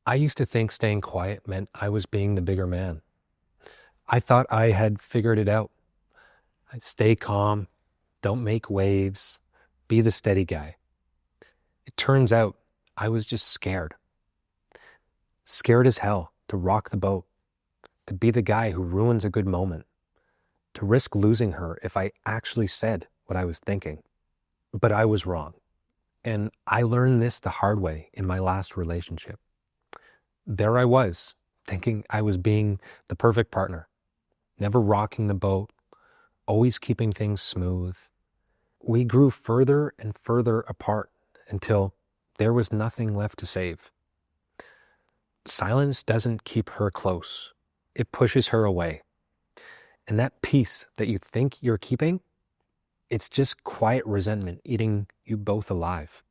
I used to think staying quiet meant I was being the bigger man. I thought I had figured it out. I'd stay calm, don't make waves, be the steady guy. It turns out I was just scared. Scared as hell to rock the boat, to be the guy who ruins a good moment, to risk losing her if I actually said what I was thinking. But I was wrong. And I learned this the hard way in my last relationship. There I was, thinking I was being the perfect partner, never rocking the boat, always keeping things smooth. We grew further and further apart until there was nothing left to save. Silence doesn't keep her close. It pushes her away. And that peace that you think you're keeping, it's just quiet resentment eating you both alive.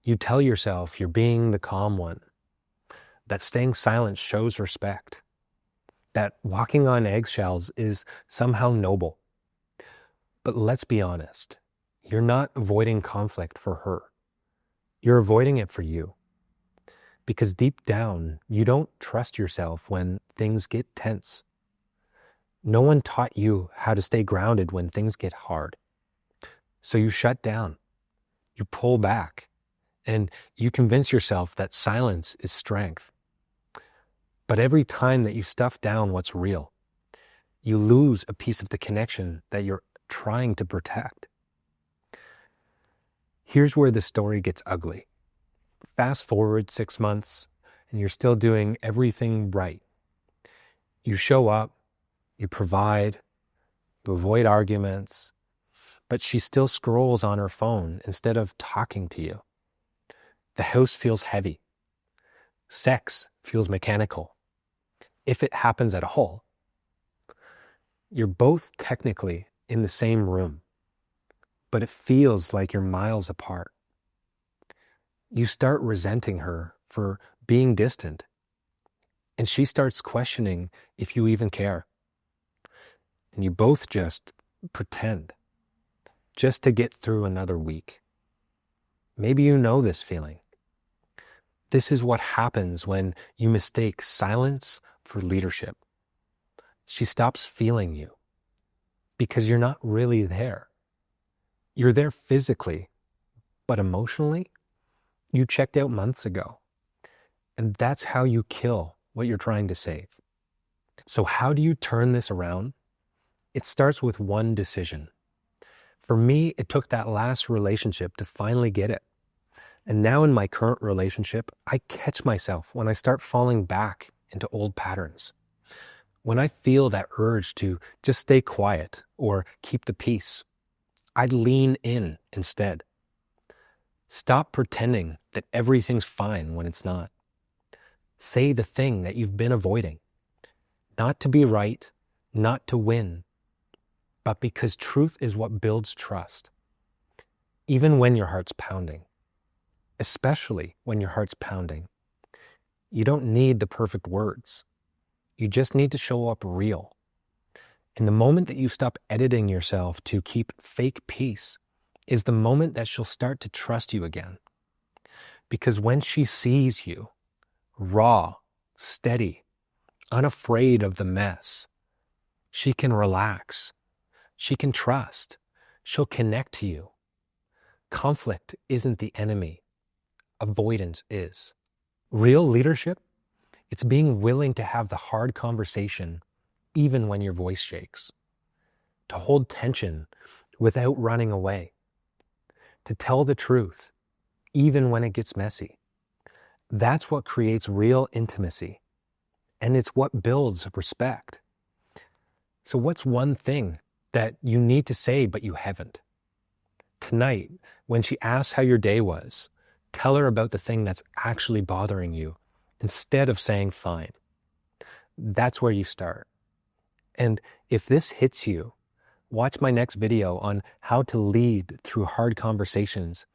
You tell yourself you're being the calm one, that staying silent shows respect, that walking on eggshells is somehow noble. But let's be honest, you're not avoiding conflict for her. You're avoiding it for you. Because deep down, you don't trust yourself when things get tense. No one taught you how to stay grounded when things get hard. So you shut down, you pull back, and you convince yourself that silence is strength. But every time that you stuff down what's real, you lose a piece of the connection that you're trying to protect. Here's where the story gets ugly. Fast forward 6 months, and you're still doing everything right. You show up, you provide, you avoid arguments, but she still scrolls on her phone instead of talking to you. The house feels heavy. Sex feels mechanical, if it happens at all. You're both technically in the same room, but it feels like you're miles apart. You start resenting her for being distant, and she starts questioning if you even care. And you both just pretend, just to get through another week. Maybe you know this feeling. This is what happens when you mistake silence for leadership. She stops feeling you because you're not really there. You're there physically, but emotionally, you checked out months ago. And that's how you kill what you're trying to save. So how do you turn this around? It starts with one decision. For me, it took that last relationship to finally get it. And now in my current relationship, I catch myself when I start falling back into old patterns. When I feel that urge to just stay quiet or keep the peace, I lean in instead. Stop pretending that everything's fine when it's not. Say the thing that you've been avoiding. Not to be right, not to win, but because truth is what builds trust. Even when your heart's pounding, especially when your heart's pounding, you don't need the perfect words. You just need to show up real. And the moment that you stop editing yourself to keep fake peace is the moment that she'll start to trust you again. Because when she sees you, raw, steady, unafraid of the mess, she can relax. She can trust. She'll connect to you. Conflict isn't the enemy. Avoidance is. Real leadership, it's being willing to have the hard conversation even when your voice shakes. To hold tension without running away. To tell the truth even when it gets messy. That's what creates real intimacy. And it's what builds respect. So what's one thing that you need to say but you haven't? Tonight, when she asks how your day was, tell her about the thing that's actually bothering you instead of saying fine. That's where you start. And if this hits you, watch my next video on how to lead through hard conversations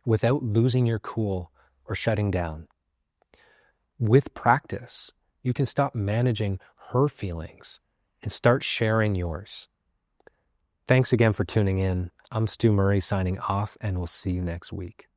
without losing your cool or shutting down. With practice, you can stop managing her feelings and start sharing yours. Thanks again for tuning in. I'm Stu Murray signing off, and we'll see you next week.